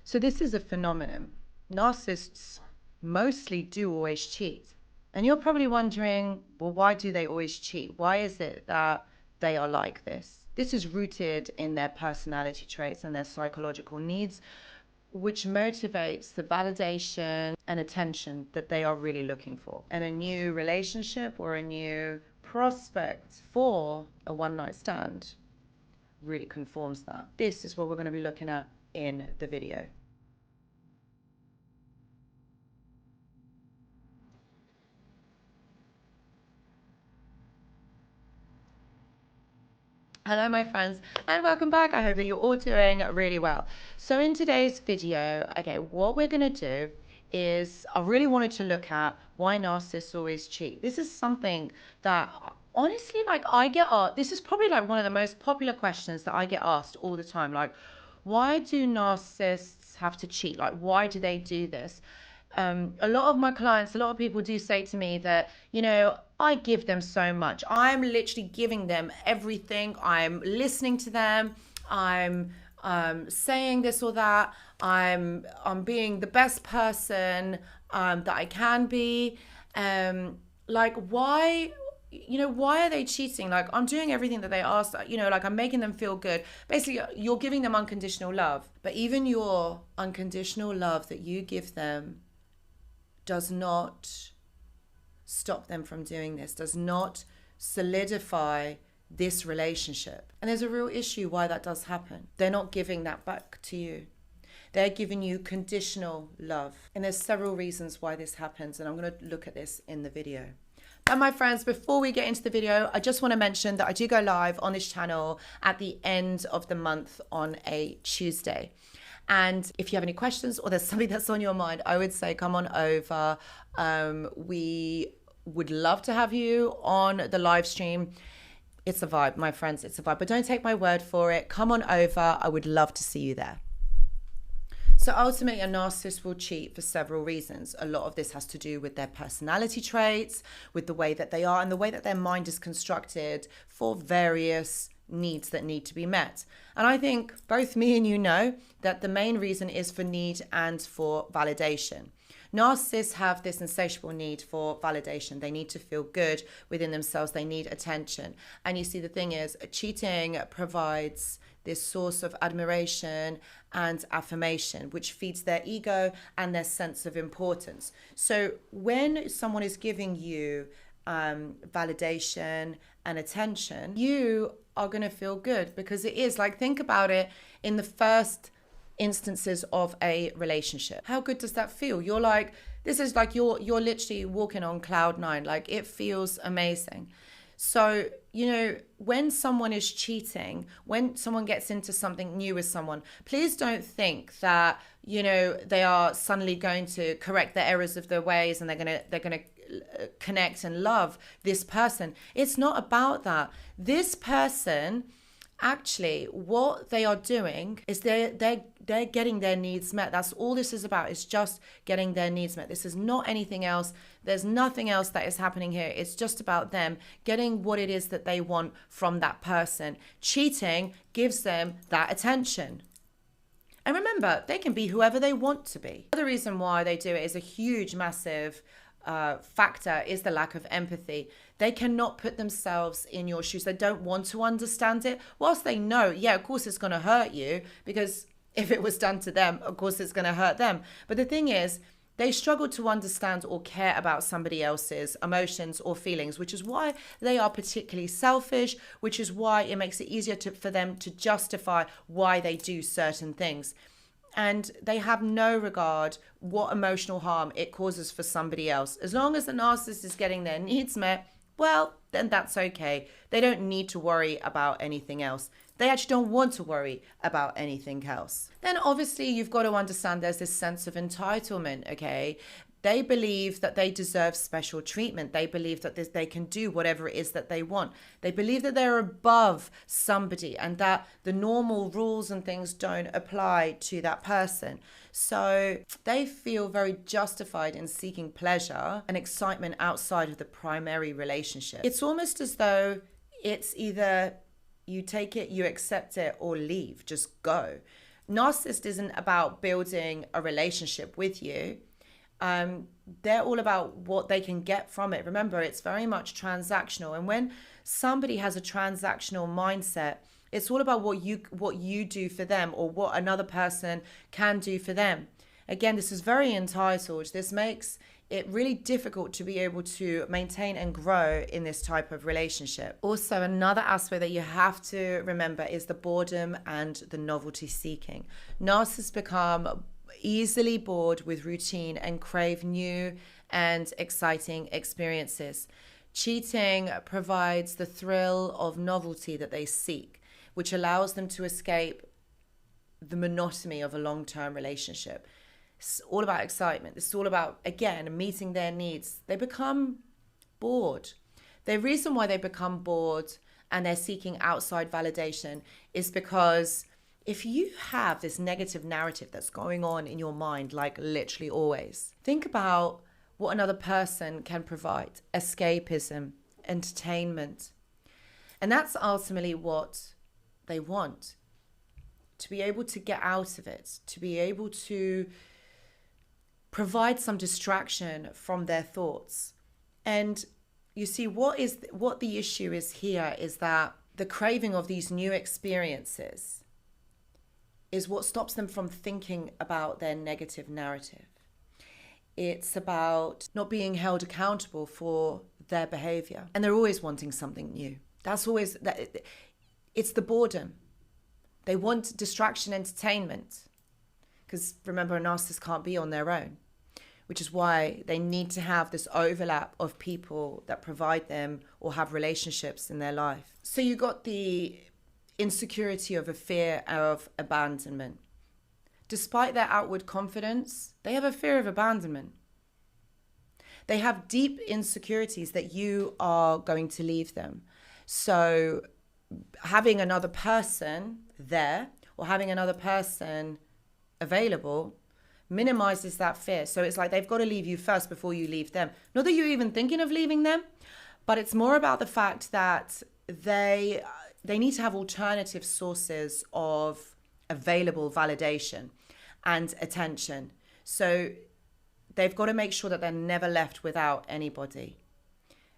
So this is a phenomenon. Narcissists mostly do always cheat. And you're probably wondering, well, why do they always cheat? Why is it that they are like this? This is rooted in their personality traits and their psychological needs, which motivates the validation and attention that they are really looking for. And a new relationship or a new prospect for a one-night stand really conforms that. This is what we're going to be looking at in the video. Hello my friends and welcome back. I hope that you're all doing really well. So in today's video, okay, what we're going to do is I really wanted to look at why narcissists always cheat. This is something that honestly, like I get asked, this is probably like one of the most popular questions that I get asked all the time. Like, why do narcissists have to cheat? Like, why do they do this? A lot of my clients, a lot of people do say to me that, you know, I give them so much. I'm literally giving them everything. I'm listening to them. I'm saying this or that. I'm being the best person that I can be. Like, why? You know, why are they cheating? Like, I'm doing everything that they ask, you know, like I'm making them feel good. Basically, you're giving them unconditional love. But even your unconditional love that you give them does not stop them from doing this, does not solidify this relationship. And there's a real issue why that does happen. They're not giving that back to you. They're giving you conditional love. And there's several reasons why this happens. And I'm going to look at this in the video. And my friends, before we get into the video, I just want to mention that I do go live on this channel at the end of the month on a Tuesday. And if you have any questions or there's something that's on your mind, I would say come on over. We would love to have you on the live stream. It's a vibe, my friends, it's a vibe. But don't take my word for it. Come on over. I would love to see you there. So ultimately, a narcissist will cheat for several reasons. A lot of this has to do with their personality traits, with the way that they are and the way that their mind is constructed for various needs that need to be met. And I think both me and you know that the main reason is for need and for validation. Narcissists have this insatiable need for validation. They need to feel good within themselves. They need attention. And you see, the thing is, cheating provides this source of admiration and affirmation, which feeds their ego and their sense of importance. So when someone is giving you validation and attention, you are going to feel good, because it is like, think about it in the first instances of a relationship. How good does that feel? You're like, this is like you're literally walking on cloud nine. Like, it feels amazing. So, you know, when someone is cheating, when someone gets into something new with someone, please don't think that, you know, they are suddenly going to correct the errors of their ways and they're going to connect and love this person. It's not about that. This person, actually, what they are doing is they're getting their needs met. That's all this is about, is just getting their needs met. This is not anything else. There's nothing else that is happening here. It's just about them getting what it is that they want from that person. Cheating gives them that attention. And remember, they can be whoever they want to be. The reason why they do it is a huge, massive factor is the lack of empathy. They cannot put themselves in your shoes. They don't want to understand it. Whilst they know, yeah, of course it's going to hurt you, because if it was done to them, of course it's going to hurt them. But the thing is, they struggle to understand or care about somebody else's emotions or feelings, which is why they are particularly selfish, which is why it makes it easier for them to justify why they do certain things. And they have no regard what emotional harm it causes for somebody else. As long as the narcissist is getting their needs met, well, then that's okay. They don't need to worry about anything else. They actually don't want to worry about anything else. Then obviously you've got to understand there's this sense of entitlement, okay? They believe that they deserve special treatment. They believe that they can do whatever it is that they want. They believe that they're above somebody and that the normal rules and things don't apply to that person. So they feel very justified in seeking pleasure and excitement outside of the primary relationship. It's almost as though it's either you take it, you accept it, or leave, just go. Narcissist isn't about building a relationship with you. They're all about what they can get from it. Remember, it's very much transactional. And when somebody has a transactional mindset, it's all about what you do for them, or what another person can do for them. Again, this is very entitled. This makes it really difficult to be able to maintain and grow in this type of relationship. Also, another aspect that you have to remember is the boredom and the novelty seeking. Narcissists become easily bored with routine and crave new and exciting experiences. Cheating provides the thrill of novelty that they seek, which allows them to escape the monotony of a long-term relationship. It's all about excitement. It's all about, again, meeting their needs. They become bored. The reason why they become bored and they're seeking outside validation is because if you have this negative narrative that's going on in your mind, like literally always, think about what another person can provide: escapism, entertainment. And that's ultimately what they want. To be able to get out of it, to be able to provide some distraction from their thoughts. And you see, what the issue is here is that the craving of these new experiences is what stops them from thinking about their negative narrative. It's about not being held accountable for their behavior. And they're always wanting something new. It's the boredom. They want distraction, entertainment. Because remember, a narcissist can't be on their own, which is why they need to have this overlap of people that provide them or have relationships in their life. So you got the insecurity of a fear of abandonment. Despite their outward confidence, they have a fear of abandonment. They have deep insecurities that you are going to leave them. So having another person there, or having another person available, minimizes that fear. So it's like they've got to leave you first before you leave them. Not that you're even thinking of leaving them, but it's more about the fact that they need to have alternative sources of available validation and attention. So they've got to make sure that they're never left without anybody.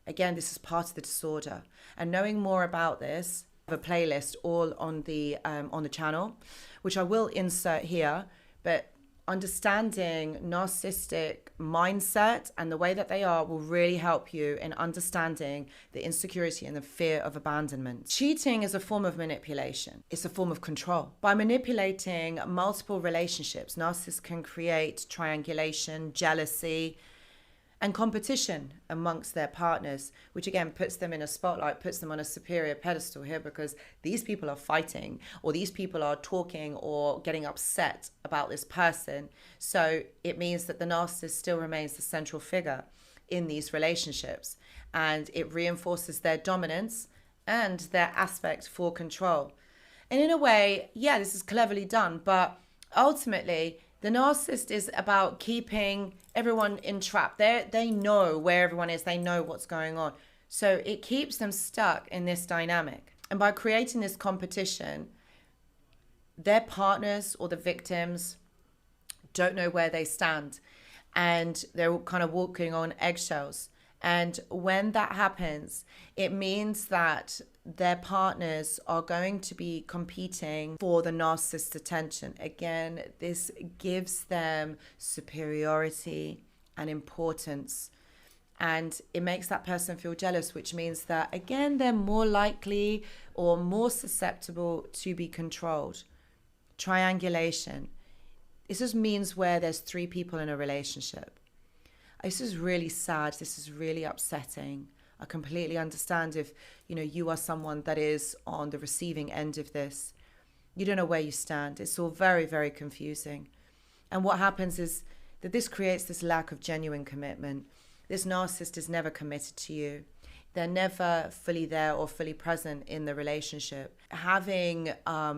Again, this is part of the disorder. And knowing more about this, I have a playlist all on the channel, which I will insert here. But understanding narcissistic mindset and the way that they are will really help you in understanding the insecurity and the fear of abandonment. Cheating is a form of manipulation. It's a form of control. By manipulating multiple relationships, narcissists can create triangulation, jealousy, and competition amongst their partners, which again puts them in a spotlight, puts them on a superior pedestal here, because these people are fighting, or these people are talking or getting upset about this person. So it means that the narcissist still remains the central figure in these relationships, and it reinforces their dominance and their aspect for control. And in a way, yeah, this is cleverly done, but ultimately, the narcissist is about keeping everyone entrapped. They know where everyone is. They know what's going on. So it keeps them stuck in this dynamic. And by creating this competition, their partners or the victims don't know where they stand. And they're kind of walking on eggshells. And when that happens, it means that their partners are going to be competing for the narcissist's attention. Again, this gives them superiority and importance. And it makes that person feel jealous, which means that, again, they're more likely or more susceptible to be controlled. Triangulation. This just means where there's three people in a relationship. This is really sad. This is really upsetting. I completely understand if, you are someone that is on the receiving end of this. You don't know where you stand. It's all very, very confusing. And what happens is that this creates this lack of genuine commitment. This narcissist is never committed to you. They're never fully there or fully present in the relationship. Having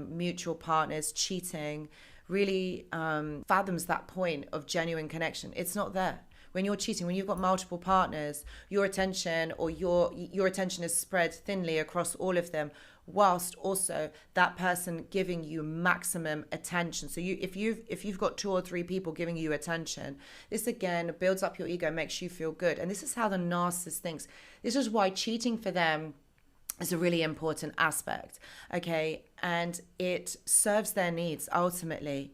mutual partners cheating really fathoms that point of genuine connection. It's not there. When you're cheating, when you've got multiple partners, your attention or your attention is spread thinly across all of them. whilst also that person giving you maximum attention. So if you've got 2 or 3 people giving you attention, this again builds up your ego, makes you feel good. And this is how the narcissist thinks. This is why cheating for them is a really important aspect, okay? And it serves their needs ultimately.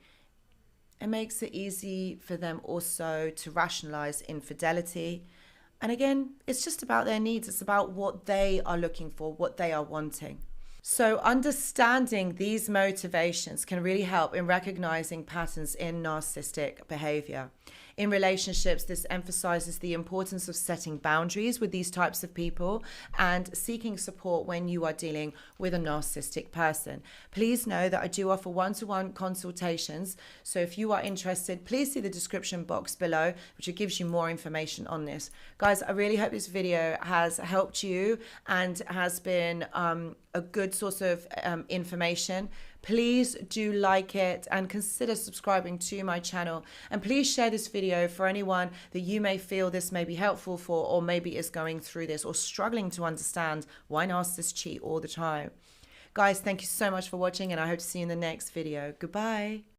It makes it easy for them also to rationalize infidelity. And again, it's just about their needs. It's about what they are looking for, what they are wanting. So understanding these motivations can really help in recognizing patterns in narcissistic behavior. In relationships, this emphasizes the importance of setting boundaries with these types of people and seeking support when you are dealing with a narcissistic person. Please know that I do offer one-to-one consultations. So if you are interested, please see the description box below, which gives you more information on this. Guys, I really hope this video has helped you and has been a good source of information. Please do like it and consider subscribing to my channel, and please share this video for anyone that you may feel this may be helpful for, or maybe is going through this or struggling to understand why narcissists cheat all the time. Guys, thank you so much for watching, and I hope to see you in the next video. Goodbye.